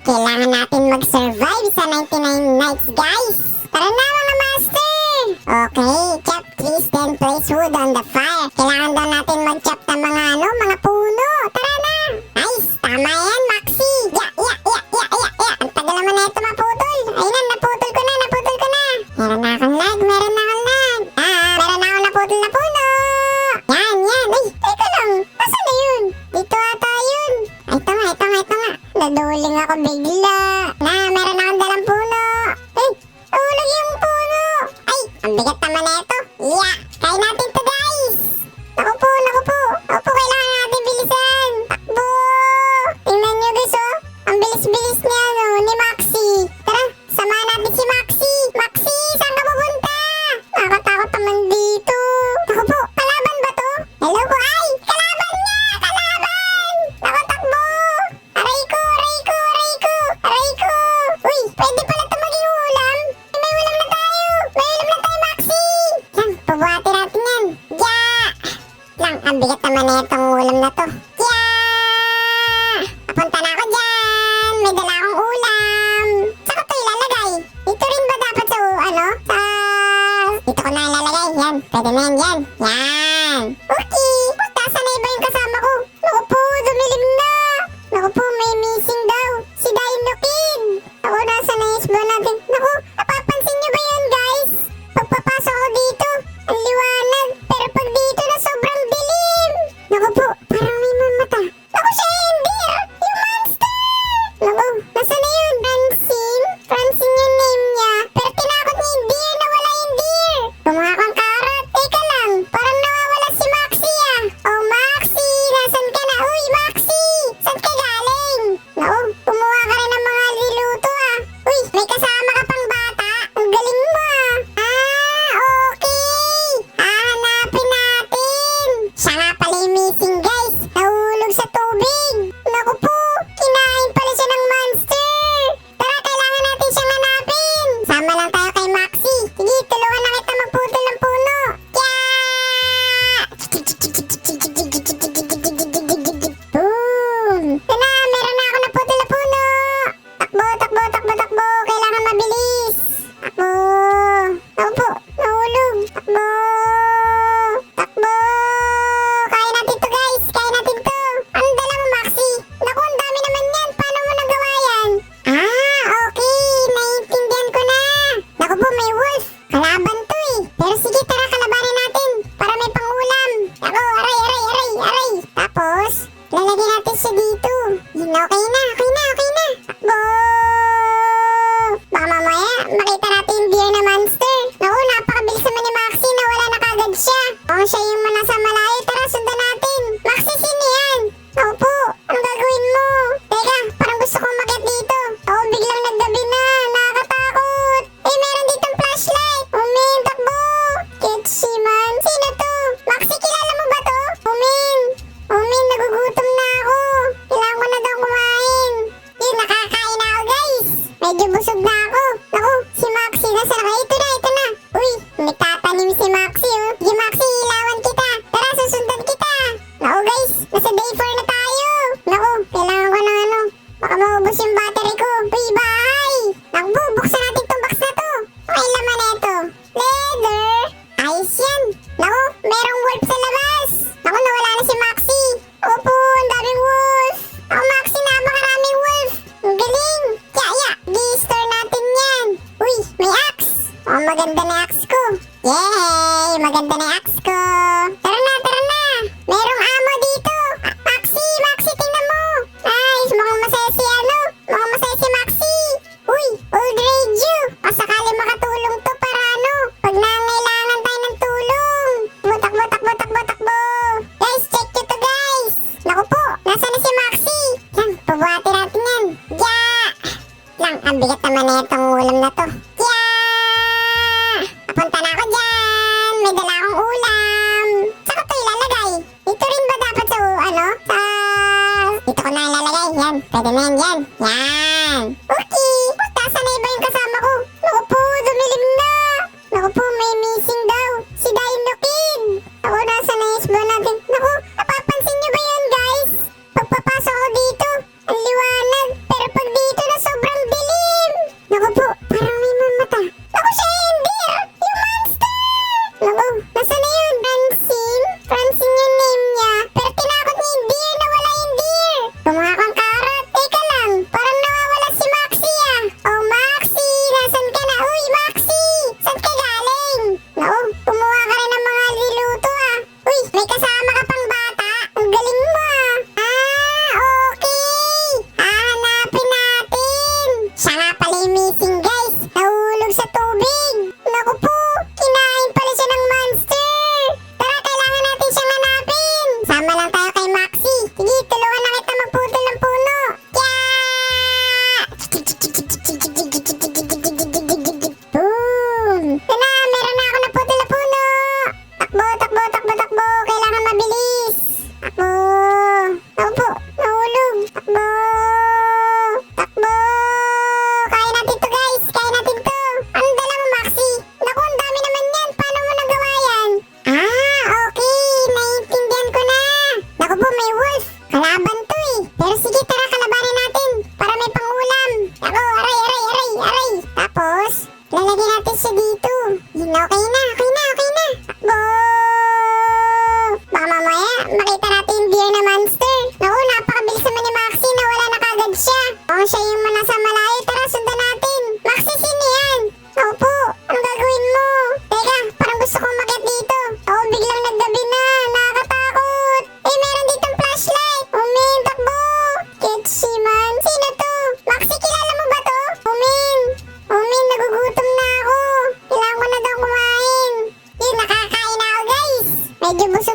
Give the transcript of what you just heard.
Kailangan natin mag-survive sa 99 nights, guys. Tara na, mga master! Okay, chop trees, then place wood on the fire. Kailangan daw natin mag-chop ng mga puno. Tara na! Nice! Tama yan, Maxi! Ang tagal naman na ito maputol. Ayun na, naputol ko na. Meron na akong lag. Meron na akong naputol na puno. Yan. Ay, teka lang. Nasaan na yun? Dito ata yun. Ay, ito nga. Naduling ako bigla. Meron akong dalang puno. Ay, nahulog yung puno. Ay, ang bigat naman na ito. Kain natin to, guys. Naku po. Kailangan natin bilisan. Takbo. Tingnan nyo, guys, oh. Ang bilis-bilis niya, ni Maxi. Tara, samahan natin si Maxi. Maxi, saan ka pupunta? Nakatakot naman dito. Naku po, kalaban ba to? Hello po, ay, kalaban nga! Naku, takbo. Aray ko. Uy, pwede pala ito maging ulam. May ulam na tayo, Maxi. Yan, pabuhati natin yan. Ang bigat naman na itong ulam na to. Papunta na ako dyan. May dala akong ulam. Saan ko ito ilalagay? Dito rin ba dapat sa dito ko na ilalagay. Yan, pwede na yan. Okay. Nasaan na iba yung kasama ko? Naku po, dumilim na. Naku po, may missing daw. Si Dinokin. Naku, nasaan na yung spawn natin? Naku, napapansin nyo ba yun, guys? Pagpapasok ko dito, ang liwanag. Pero pag dito na sobrang dilim. Naku po, parang may mamata. Naku, siya Ender! Yung monster! Naku, nasaan na yun? Francine yung name niya. Pero tinakot ni Ender na wala yung deer. Gumawa kang carrot. Teka lang, parang nawawala si Maxi ah. Oh, Maxi, nasan ka na? Uy, Maxi! Saan ka galing? Naku, kumuha ka rin ng mga niluto ah. Uy, may kasama ka pang bata. Ang galing mo ah. Okay. Hanapin natin. Siya nga pala yung missing, guys. Nahulog sa tubig. Naku po, kinain pala siya ng monster. Tara, kailangan natin siyang hanapin. Sama lang tayo kay Maxi. Sige, tulungan na kita magputol ng puno. Boom! Ito na, meron na ako naputol na puno. Takbo. Kailangan mabilis. Takbo. Naku po, nahulog. Takbo. Kaya natin to, guys. Anong dala mo, Maxi? Naku, ang dami naman yan. Paano mo nagawa yan? Okay. Naiintindihan ko na. Naku po, may wolf. Kalaban to eh. Pero sige, tara, kalabanin natin. Para may pangulam. Naku, aray. Tapos, lalagyan natin siya dito. Okay na. Takbo. Baka mamaya, makita natin yung deer na monster. Naku, napakabilis naman ni Maxi na wala na kagad siya. Siya yung nasa malayo. Tara, sundan natin. Maxi, sino yan? Naku po, anong gagawin mo? Teka, parang gusto kong makiat dito. Biglang naggabi na. Nakakatakot. Meron ditong flashlight. Takbo. Kitsiman. Sino to? Maxi, kilala mo ba to? Nagugutom na ako. Kailangan ko na daw kumain. Nakakain na ako, guys. Medyo busog na ako. Naku, si Maxi, nasa na? Ito na. Uy, nagtatanim si Maxi, oh. Sige, Maxi, ilawan kita. Tara, susundan kita. Naku, guys, nasa day 4 na tayo. Naku, kailangan ko ng baka maubos yung battery ko. Uy, bahay. Naku, buksan natin tong box na to. May laman na ito. Leather. Ayos yan. Naku, merong wolf sa labas. Naku, nawala na si Maxi. Opo, ang daming wolf. Naku, Maxi, napakaraming wolf. Ang galing. I-store natin yan. Uy, may axe. Maganda na axe ko. Yay, maganda na axe ko. Tara na. Merong ammo dito. Maxi, tingnan mo. Nice, mukhang masaya si Maxi. Uy, old radio. Sakali makatulong to para pag nangailangan tayo ng tulong. Takbo. Guys, check nyo to, guys. Naku po, nasa na si Maxi? Yan, pabuhati natin yan. Ang bigat naman na itong ulam na to. Papunta na ako dyan. May dala akong ulam. Saan ko ito ilalagay? Dito rin ba dapat sa dito ko na ilalagay. Yan, pwede na yan. Okay. Nasaan na iba yung kasama ko? Naku po, dumilim na. Naku po, may missing daw. Si Dinokin. Naku, nasaan na yung spawn natin? Naku, napapansin nyo ba yun, guys? Pagpapasok ko dito, ang liwanag. Pero pag dito na Mukhang siya yung nasa malayo. Tara, sundan natin. Maxi, sino yan? Ako po. Anong gagawin mo? Teka, parang gusto kong makiat dito. Ako biglang naggabi na. Nakakatakot. Eh, meron ditong flashlight. Umin, takbo. Ketsi man. Sino to? Maxi, kilala mo ba to? Umin. Umin, nagugutom na ako. Kailangan ko na daw kumain. Yun, nakakain na ako, guys. Medyo busog